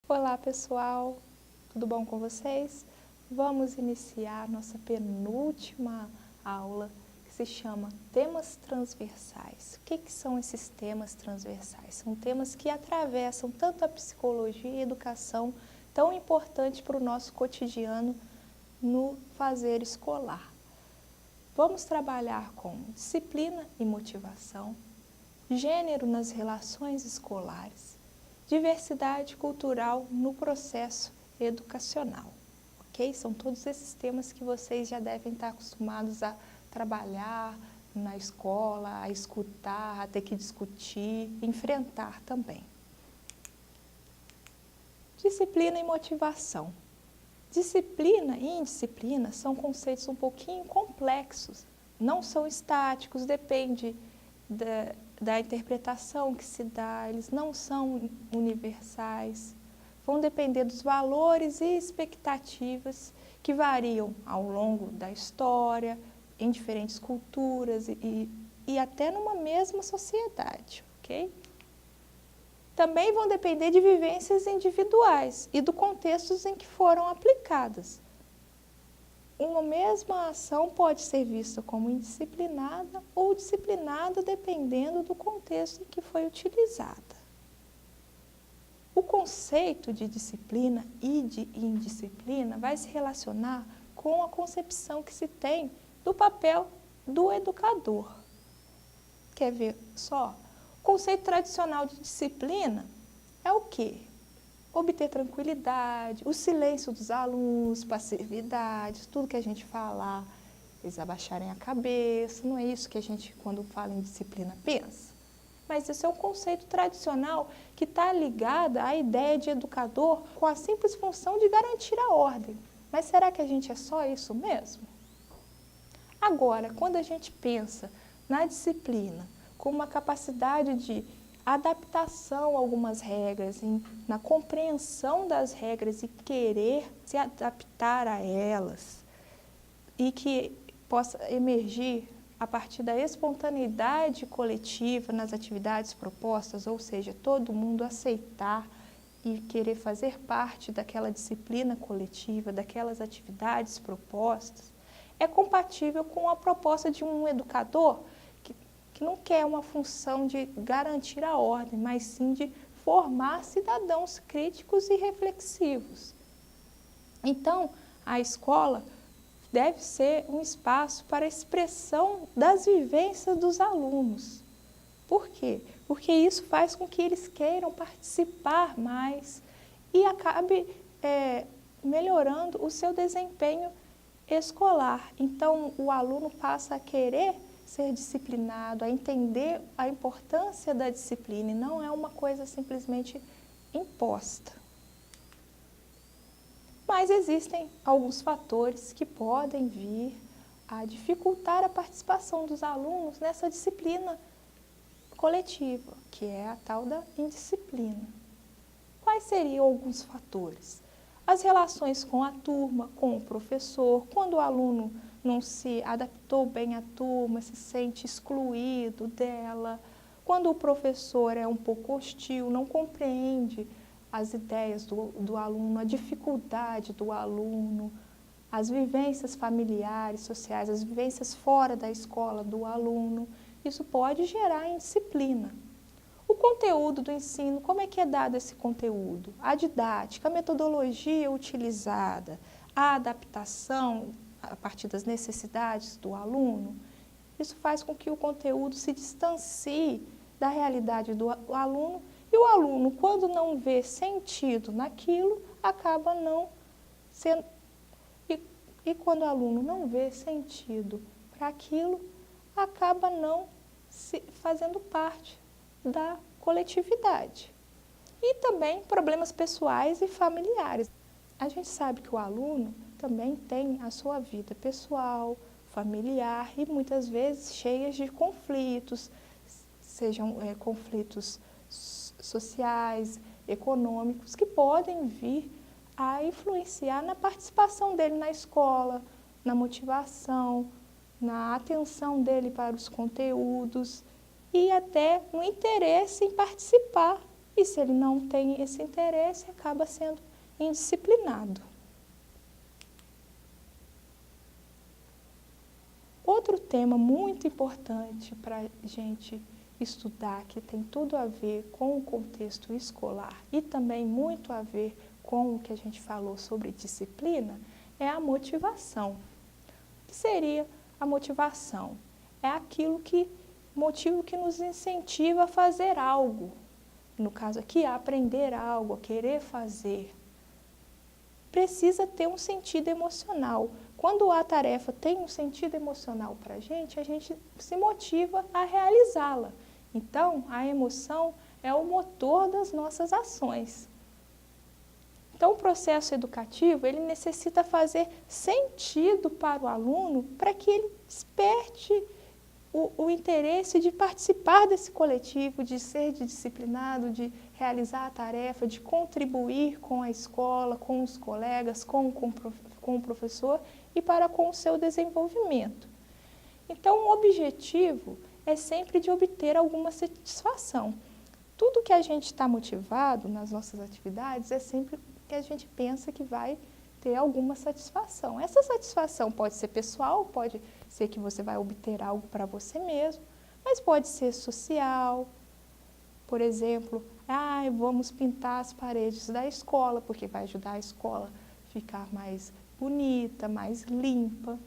Olá pessoal, tudo bom com vocês? Vamos iniciar nossa penúltima aula que se chama Temas Transversais. O que são esses temas transversais? São temas que atravessam tanto a psicologia e a educação, tão importante para o nosso cotidiano no fazer escolar. Vamos trabalhar com disciplina e motivação, gênero nas relações escolares, diversidade cultural no processo educacional, ok? São todos esses temas que vocês já devem estar acostumados a trabalhar na escola, a escutar, a ter que discutir, enfrentar também. Disciplina e motivação. Disciplina e indisciplina são conceitos um pouquinho complexos, não são estáticos, depende da interpretação que se dá, eles não são universais, vão depender dos valores e expectativas que variam ao longo da história, em diferentes culturas e até numa mesma sociedade, ok? Também vão depender de vivências individuais e do contexto em que foram aplicadas. Uma mesma ação pode ser vista como indisciplinada ou disciplinada dependendo do contexto em que foi utilizada. O conceito de disciplina e de indisciplina vai se relacionar com a concepção que se tem do papel do educador. Quer ver só? O conceito tradicional de disciplina é o quê? Obter tranquilidade, o silêncio dos alunos, passividade, tudo que a gente falar, eles abaixarem a cabeça, não é isso que a gente, quando fala em disciplina, pensa? Mas esse é um conceito tradicional que está ligado à ideia de educador com a simples função de garantir a ordem. Mas será que a gente é só isso mesmo? Agora, quando a gente pensa na disciplina como uma capacidade de adaptação a algumas regras, na compreensão das regras e querer se adaptar a elas e que possa emergir a partir da espontaneidade coletiva nas atividades propostas, ou seja, todo mundo aceitar e querer fazer parte daquela disciplina coletiva, daquelas atividades propostas, é compatível com a proposta de um educador que não quer uma função de garantir a ordem, mas sim de formar cidadãos críticos e reflexivos. Então, a escola deve ser um espaço para a expressão das vivências dos alunos. Por quê? Porque isso faz com que eles queiram participar mais e acabe melhorando o seu desempenho escolar. Então, o aluno passa a querer ser disciplinado, a entender a importância da disciplina e não é uma coisa simplesmente imposta. Mas existem alguns fatores que podem vir a dificultar a participação dos alunos nessa disciplina coletiva, que é a tal da indisciplina. Quais seriam alguns fatores? As relações com a turma, com o professor, quando o aluno não se adaptou bem à turma, se sente excluído dela, quando o professor é um pouco hostil, não compreende as ideias do aluno, a dificuldade do aluno, as vivências familiares, sociais, as vivências fora da escola do aluno, isso pode gerar indisciplina. O conteúdo do ensino, como é que é dado esse conteúdo? A didática, a metodologia utilizada, a adaptação a partir das necessidades do aluno, isso faz com que o conteúdo se distancie da realidade do aluno e o aluno, quando não vê sentido naquilo, acaba não sendo... E quando o aluno não vê sentido para aquilo, acaba não fazendo parte da coletividade. E também problemas pessoais e familiares. A gente sabe que o aluno também tem a sua vida pessoal, familiar e muitas vezes cheias de conflitos, sejam conflitos sociais, econômicos, que podem vir a influenciar na participação dele na escola, na motivação, na atenção dele para os conteúdos e até no interesse em participar E se ele não tem esse interesse, acaba sendo indisciplinado. Outro tema muito importante para a gente estudar, que tem tudo a ver com o contexto escolar e também muito a ver com o que a gente falou sobre disciplina, é a motivação. O que seria a motivação? É aquilo que, motivo que nos incentiva a fazer algo. No caso aqui, a aprender algo, a querer fazer. Precisa ter um sentido emocional. Quando a tarefa tem um sentido emocional para a gente se motiva a realizá-la. Então, a emoção é o motor das nossas ações. Então, o processo educativo, ele necessita fazer sentido para o aluno para que ele desperte o interesse de participar desse coletivo, de ser disciplinado, de realizar a tarefa, de contribuir com a escola, com os colegas, com o professor e para com o seu desenvolvimento. Então, o objetivo é sempre de obter alguma satisfação. Tudo que a gente está motivado nas nossas atividades é sempre que a gente pensa que vai ter alguma satisfação. Essa satisfação pode ser pessoal, pode ser que você vai obter algo para você mesmo, mas pode ser social. Por exemplo, vamos pintar as paredes da escola, porque vai ajudar a escola a ficar mais bonita, mais limpa.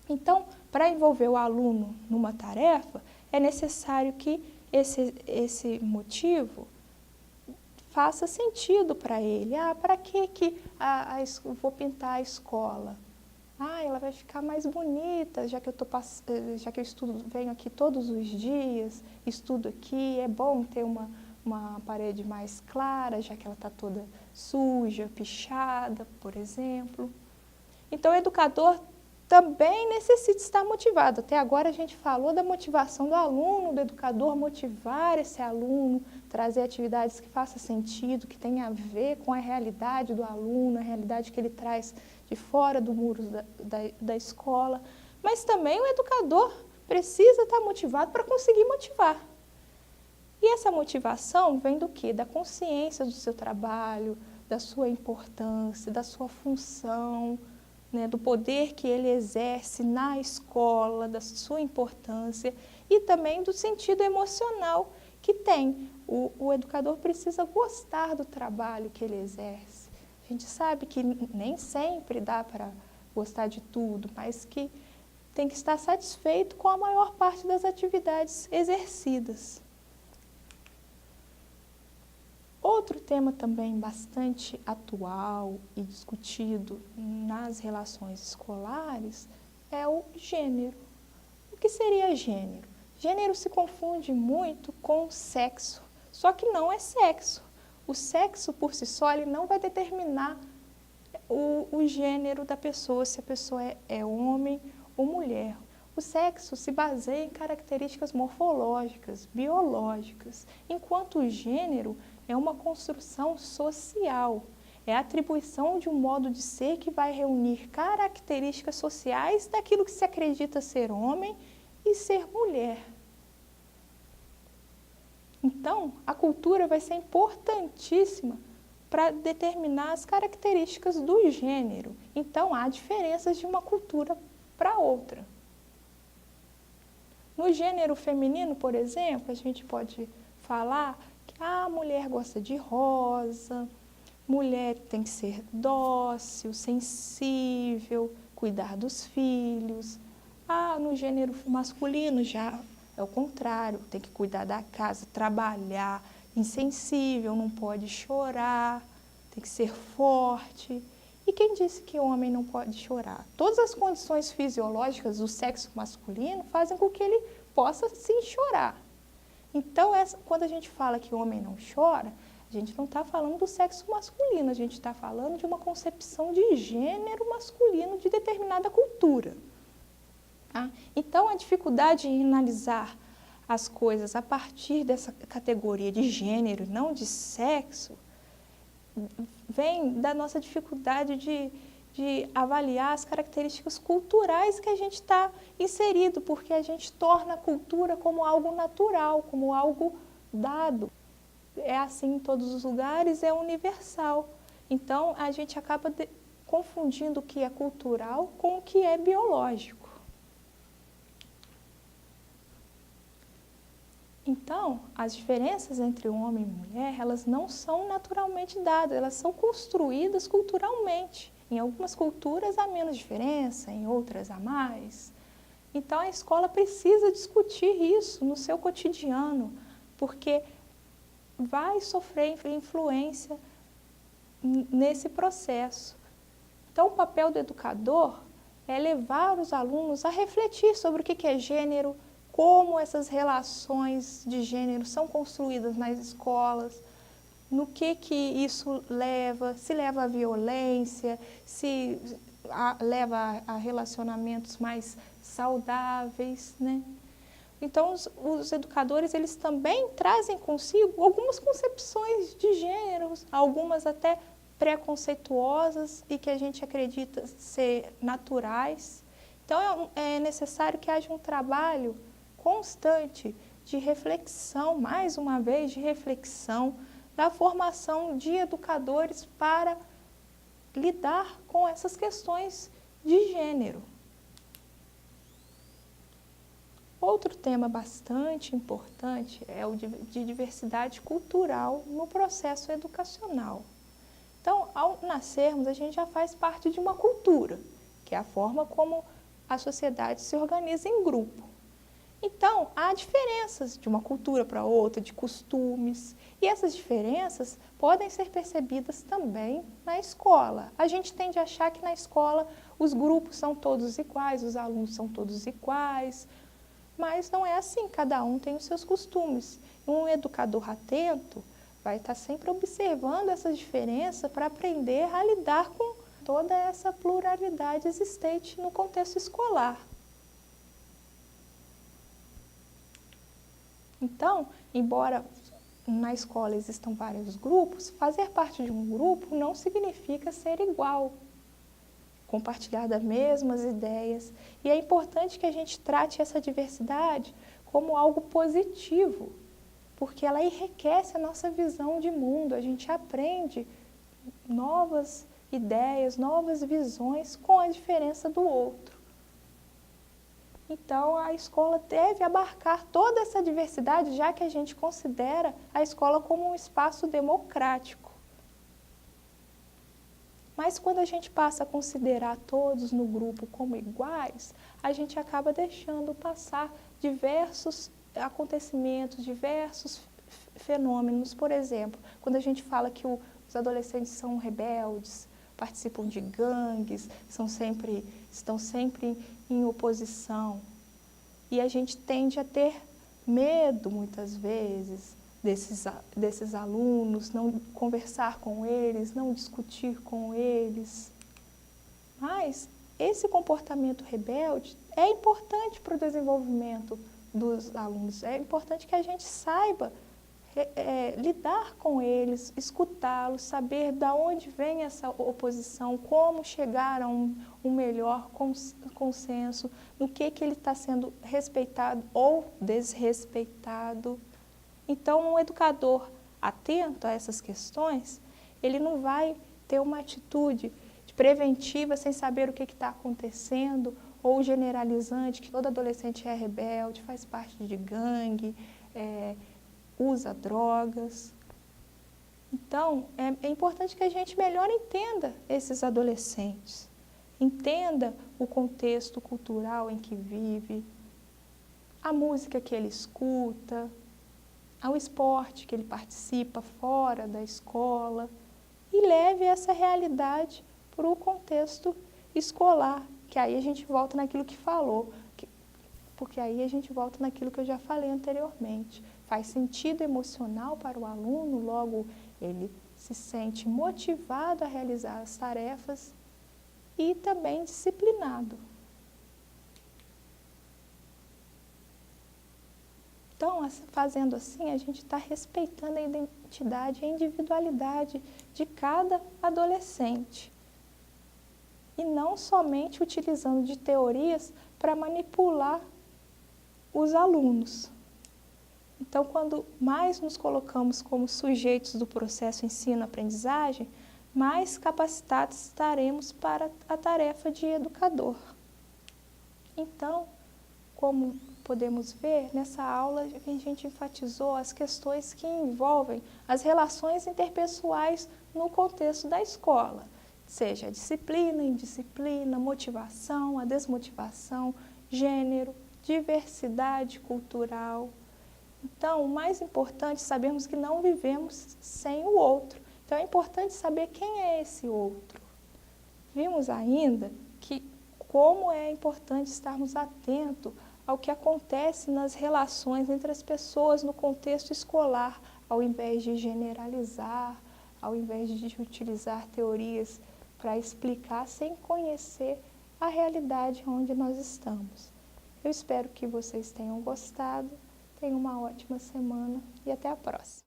Então, para envolver o aluno numa tarefa, é necessário que esse motivo faça sentido para ele. Para que eu vou pintar a escola? Ela vai ficar mais bonita, já que eu venho aqui todos os dias, estudo aqui, é bom ter uma parede mais clara, já que ela está toda suja, pichada, por exemplo. Então, o educador também necessita estar motivado. Até agora a gente falou da motivação do aluno, do educador motivar esse aluno, trazer atividades que façam sentido, que tenham a ver com a realidade do aluno, a realidade que ele traz de fora do muro da escola. Mas também o educador precisa estar motivado para conseguir motivar. E essa motivação vem do quê? Da consciência do seu trabalho, da sua importância, da sua função, do poder que ele exerce na escola, da sua importância e também do sentido emocional que tem. O educador precisa gostar do trabalho que ele exerce. A gente sabe que nem sempre dá para gostar de tudo, mas que tem que estar satisfeito com a maior parte das atividades exercidas. Outro tema também bastante atual e discutido nas relações escolares é o gênero. O que seria gênero? Gênero se confunde muito com sexo, só que não é sexo. O sexo por si só ele não vai determinar o gênero da pessoa, se a pessoa é homem ou mulher. O sexo se baseia em características morfológicas, biológicas, enquanto o gênero é uma construção social, é a atribuição de um modo de ser que vai reunir características sociais daquilo que se acredita ser homem e ser mulher. Então, a cultura vai ser importantíssima para determinar as características do gênero. Então, há diferenças de uma cultura para outra. No gênero feminino, por exemplo, a gente pode falar que a mulher gosta de rosa, mulher tem que ser dócil, sensível, cuidar dos filhos. No gênero masculino já é o contrário, tem que cuidar da casa, trabalhar, insensível, não pode chorar, tem que ser forte. E quem disse que o homem não pode chorar? Todas as condições fisiológicas do sexo masculino fazem com que ele possa sim chorar. Então, quando a gente fala que o homem não chora, a gente não está falando do sexo masculino, a gente está falando de uma concepção de gênero masculino de determinada cultura. Tá? Então, a dificuldade em analisar as coisas a partir dessa categoria de gênero, não de sexo, vem da nossa dificuldade de avaliar as características culturais que a gente está inserido, porque a gente torna a cultura como algo natural, como algo dado. é assim em todos os lugares, é universal. Então, a gente acaba confundindo o que é cultural com o que é biológico. Então, as diferenças entre homem e mulher, elas não são naturalmente dadas, elas são construídas culturalmente. Em algumas culturas há menos diferença, em outras há mais. Então, a escola precisa discutir isso no seu cotidiano, porque vai sofrer influência nesse processo. Então, o papel do educador é levar os alunos a refletir sobre o que é gênero, como essas relações de gênero são construídas nas escolas, no que isso leva, se leva à violência, se leva a relacionamentos mais saudáveis, né? Então, os educadores, eles também trazem consigo algumas concepções de gêneros, algumas até preconceituosas e que a gente acredita ser naturais. Então, é necessário que haja um trabalho constante de reflexão, mais uma vez, de reflexão, da formação de educadores para lidar com essas questões de gênero. Outro tema bastante importante é o de diversidade cultural no processo educacional. Então, ao nascermos, a gente já faz parte de uma cultura, que é a forma como a sociedade se organiza em grupo. Então, há diferenças de uma cultura para outra, de costumes, e essas diferenças podem ser percebidas também na escola. A gente tende a achar que na escola os grupos são todos iguais, os alunos são todos iguais, mas não é assim, cada um tem os seus costumes. Um educador atento vai estar sempre observando essas diferenças para aprender a lidar com toda essa pluralidade existente no contexto escolar. Então, embora na escola existam vários grupos, fazer parte de um grupo não significa ser igual, compartilhar das mesmas ideias. E é importante que a gente trate essa diversidade como algo positivo, porque ela enriquece a nossa visão de mundo, a gente aprende novas ideias, novas visões com a diferença do outro. Então, a escola deve abarcar toda essa diversidade, já que a gente considera a escola como um espaço democrático. Mas quando a gente passa a considerar todos no grupo como iguais, a gente acaba deixando passar diversos acontecimentos, diversos fenômenos. Por exemplo, quando a gente fala que os adolescentes são rebeldes, participam de gangues, estão sempre em oposição. E a gente tende a ter medo, muitas vezes, desses alunos, não conversar com eles, não discutir com eles. Mas esse comportamento rebelde é importante para o desenvolvimento dos alunos. É importante que a gente saiba lidar com eles, escutá-los, saber de onde vem essa oposição, como chegar a um melhor consenso, no que ele está sendo respeitado ou desrespeitado. Então, um educador atento a essas questões, ele não vai ter uma atitude preventiva sem saber o que está acontecendo, ou generalizante, que todo adolescente é rebelde, faz parte de gangue, usa drogas. Então, é importante que a gente melhor entenda esses adolescentes, entenda o contexto cultural em que vive, a música que ele escuta, ao esporte que ele participa fora da escola, e leve essa realidade para o contexto escolar, que aí a gente volta naquilo que falou, porque aí a gente volta naquilo que eu já falei anteriormente. Faz sentido emocional para o aluno, logo ele se sente motivado a realizar as tarefas e também disciplinado. Então, fazendo assim, a gente está respeitando a identidade e a individualidade de cada adolescente. E não somente utilizando de teorias para manipular os alunos. Então, quando mais nos colocamos como sujeitos do processo ensino-aprendizagem, mais capacitados estaremos para a tarefa de educador. Então, como podemos ver, nessa aula a gente enfatizou as questões que envolvem as relações interpessoais no contexto da escola, seja a disciplina, indisciplina, motivação, a desmotivação, gênero, diversidade cultural. Então, o mais importante é sabermos que não vivemos sem o outro. Então, é importante saber quem é esse outro. Vimos ainda que como é importante estarmos atentos ao que acontece nas relações entre as pessoas no contexto escolar, ao invés de generalizar, ao invés de utilizar teorias para explicar sem conhecer a realidade onde nós estamos. Eu espero que vocês tenham gostado, tenham uma ótima semana e até a próxima.